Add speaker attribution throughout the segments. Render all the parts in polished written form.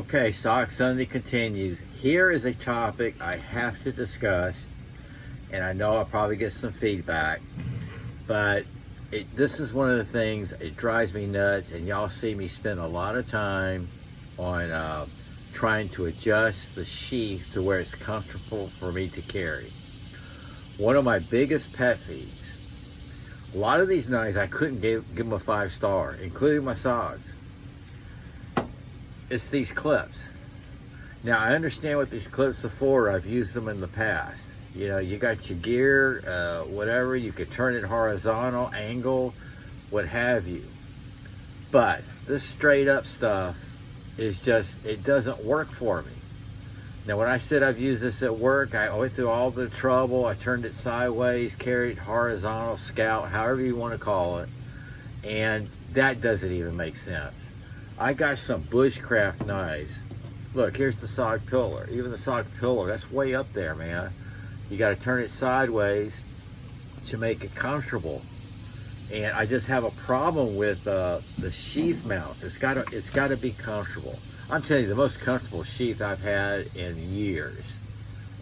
Speaker 1: Okay, Sock Sunday continues. Here is a topic I have to discuss, and I know I'll probably get some feedback, but this is one of the things, it drives me nuts, and y'all see me spend a lot of time on trying to adjust the sheath to where it's comfortable for me to carry. One of my biggest pet peeves, a lot of these knives I couldn't give them a 5-star, including my socks. It's these clips. Now, I understand what these clips are for. I've used them in the past. You know, you got your gear, whatever, you could turn it horizontal, angle, what have you. But this straight up stuff is just, it doesn't work for me. Now, when I said I've used this at work, I went through all the trouble. I turned it sideways, carried horizontal, scout, however you want to call it. And that doesn't even make sense. I got some bushcraft knives. Look, here's the side pillar. Even the side pillar, that's way up there, man. You got to turn it sideways to make it comfortable. And I just have a problem with the sheath mounts. It's got to be comfortable. I'm telling you, the most comfortable sheath I've had in years.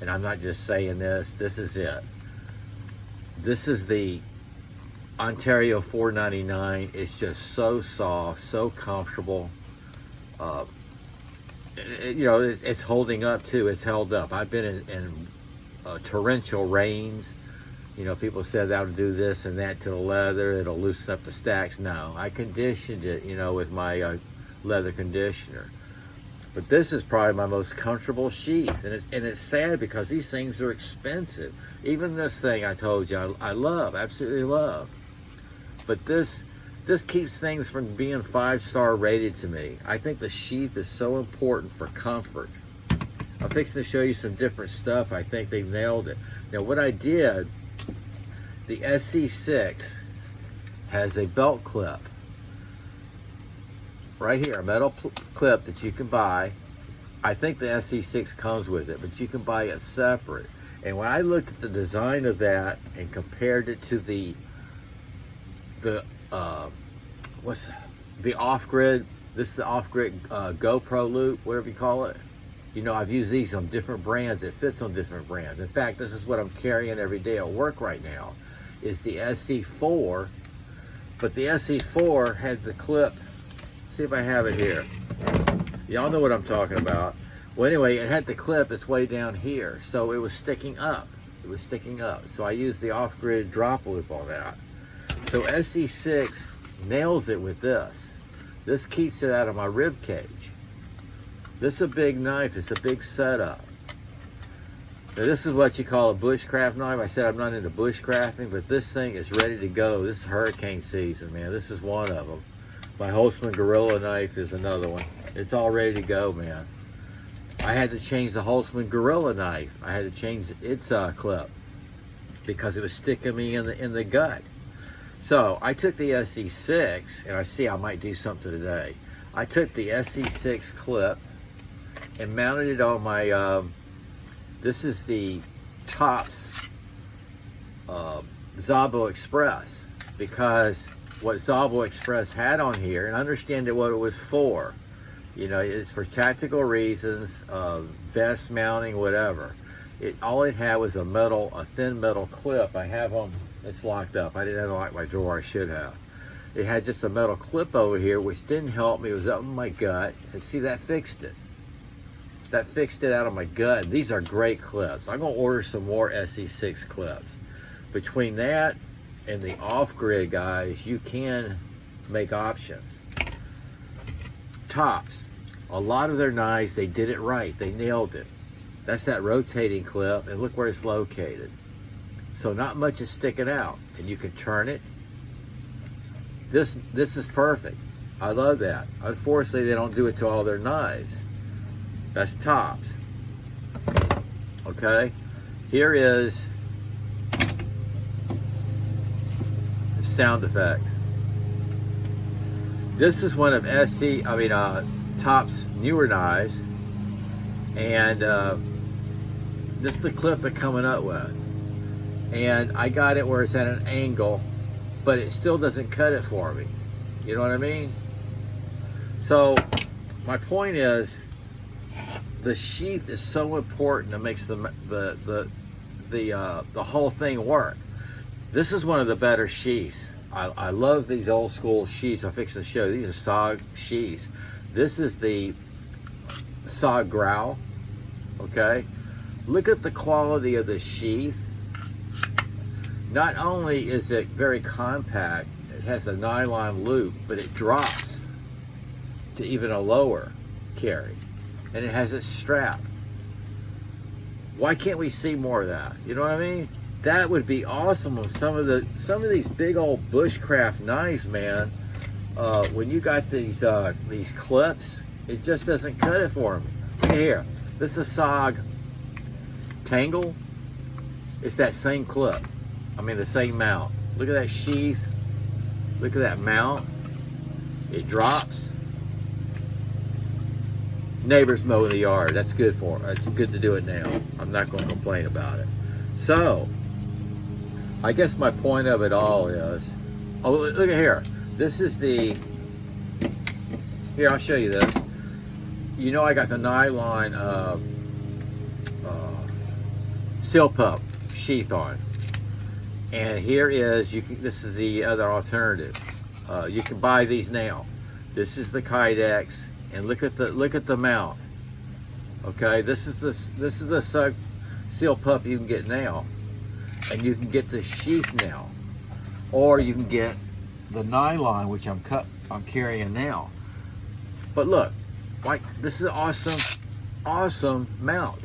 Speaker 1: And I'm not just saying this. This is it. This is the Ontario 499. It's just so soft, so comfortable. You know, it's holding up too. It's held up. I've been in torrential rains. You know, people said that would do this and that to the leather. It'll loosen up the stacks. No, I conditioned it, you know, with my leather conditioner. But this is probably my most comfortable sheath, and it's sad because these things are expensive. Even this thing I told you I love, absolutely love. But this keeps things from being 5-star rated to me. I think the sheath is so important for comfort. I'm fixing to show you some different stuff. I think they nailed it. Now, what I did, the SC6 has a belt clip right here, a metal clip that you can buy. I think the SC6 comes with it, but you can buy it separate. And when I looked at the design of that and compared it to the off-grid, this is the off-grid GoPro loop, whatever you call it. You know, I've used these on different brands. It fits on different brands. In fact, this is what I'm carrying every day at work right now, is the SC4. But the SC4 has the clip. See if I have it here. Y'all know what I'm talking about. Well, anyway, it had the clip. It's way down here. So it was sticking up. It was sticking up. So I used the off-grid drop loop on that. So SC6 nails it with this. This keeps it out of my rib cage. This is a big knife. It's a big setup. Now, this is what you call a bushcraft knife. I said I'm not into bushcrafting, but this thing is ready to go. This is hurricane season, man. This is one of them. My Holtzman Gorilla knife is another one. It's all ready to go, man. I had to change the Holtzman Gorilla knife. I had to change its clip because it was sticking me in the gut. So I took the SC6, and I see I might do something today. I took the SC6 clip and mounted it on my, this is the Tops Zabo Express, because what Zabo Express had on here, and understand what it was for, you know, it's for tactical reasons, vest mounting, whatever. All it had was a thin metal clip. I have them, it's locked up. I didn't have it locked my drawer, I should have. It had just a metal clip over here, which didn't help me. It was up in my gut. And see, that fixed it. That fixed it out of my gut. These are great clips. I'm going to order some more SC6 clips. Between that and the off-grid, guys, you can make options. Tops. A lot of their knives, they did it right. They nailed it. That's that rotating clip, and look where it's located. So not much is sticking out. And you can turn it. This is perfect. I love that. Unfortunately, they don't do it to all their knives. That's Tops. Okay? Here is the sound effect. This is one of Tops' newer knives. And this is the clip they're coming up with. And I got it where it's at an angle, but it still doesn't cut it for me. You know what I mean? So my point is, the sheath is so important. It makes the whole thing work. This is one of the better sheaths. I love these old school sheaths. I'm fixing to show you. These are SOG sheaths. This is the SOG growl. Okay, look at the quality of the sheath. Not only is it very compact, it has a nylon loop, but it drops to even a lower carry, and it has a strap. Why can't we see more of that? You know what I mean? That would be awesome on some of these big old bushcraft knives, man. When you got these clips, it just doesn't cut it for me. Look here, this is a SOG Tangle. It's that same clip. I mean, the same mount. Look at that sheath. Look at that mount. It drops. Neighbors mowing the yard. That's good for them. It's good to do it now. I'm not going to complain about it. So, I guess my point of it all is, oh, look at here. This is the, here, I'll show you this. You know, I got the nylon seal pup sheath on. And here is, this is the other alternative. You can buy these now. This is the Kydex, and look at the mount. Okay, this is the seal pup you can get now, and you can get the sheath now, or you can get the nylon, which I'm carrying now. But look, like, this is an awesome mount.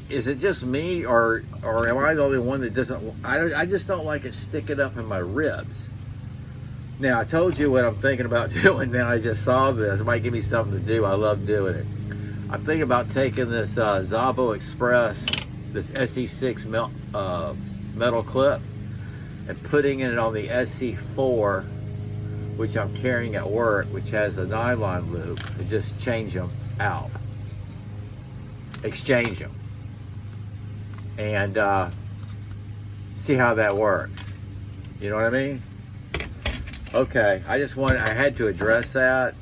Speaker 1: Is it just me, or am I the only one that doesn't? I just don't like it sticking up in my ribs. Now, I told you what I'm thinking about doing. Then I just saw this. It might give me something to do. I love doing it. I'm thinking about taking this Zabo Express, this SE6 metal clip, and putting it on the SE4, which I'm carrying at work, which has the nylon loop, and just change them out. Exchange them. And see how that works. You know what I mean? Okay, I had to address that.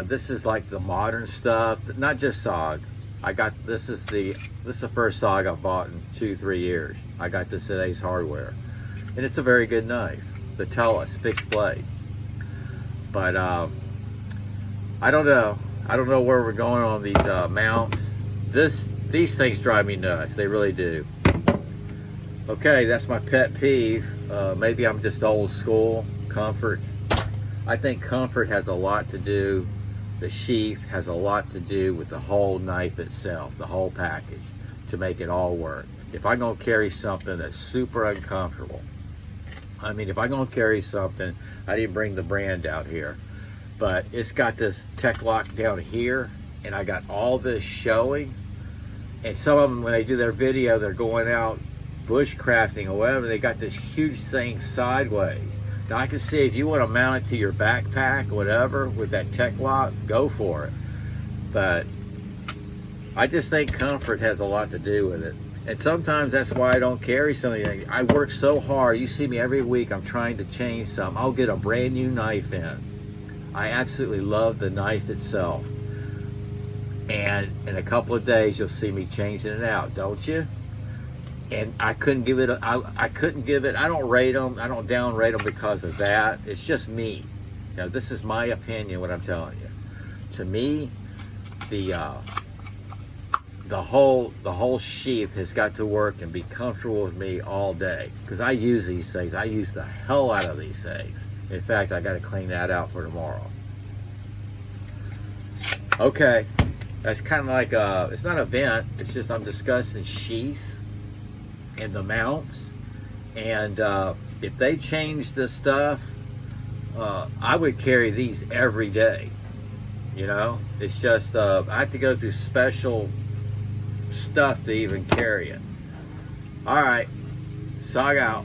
Speaker 1: This is like the modern stuff, not just SOG. This is the first SOG I've bought in 2-3 years. I got this at Ace Hardware, and it's a very good knife. The Tellus fixed blade. But I don't know where we're going on these mounts. These things drive me nuts. They really do. Okay, that's my pet peeve. Maybe I'm just old school. Comfort. I think comfort has a lot to do. The sheath has a lot to do with the whole knife itself, the whole package, to make it all work. If I'm going to carry something that's super uncomfortable, I mean, if I'm going to carry something, I didn't bring the brand out here, but it's got this tech lock down here, and I got all this showing. And some of them, when they do their video, they're going out bushcrafting or whatever, they got this huge thing sideways. Now, I can see if you want to mount it to your backpack or whatever with that tech lock, go for it. But I just think comfort has a lot to do with it. And sometimes that's why I don't carry something. I work so hard. You see me every week. I'm trying to change something. I'll get a brand new knife in. I absolutely love the knife itself. And in a couple of days, you'll see me changing it out, don't you? And I couldn't give it, I don't rate them, I don't downrate them because of that. It's just me. Now, this is my opinion, what I'm telling you. To me, the whole sheath has got to work and be comfortable with me all day. Because I use these things. I use the hell out of these things. In fact, I got to clean that out for tomorrow. Okay, that's kind of like it's not a vent. It's just I'm discussing sheath and the mounts. And if they change this stuff, I would carry these every day. You know, it's just I have to go through special stuff to even carry it. All right, SOG out.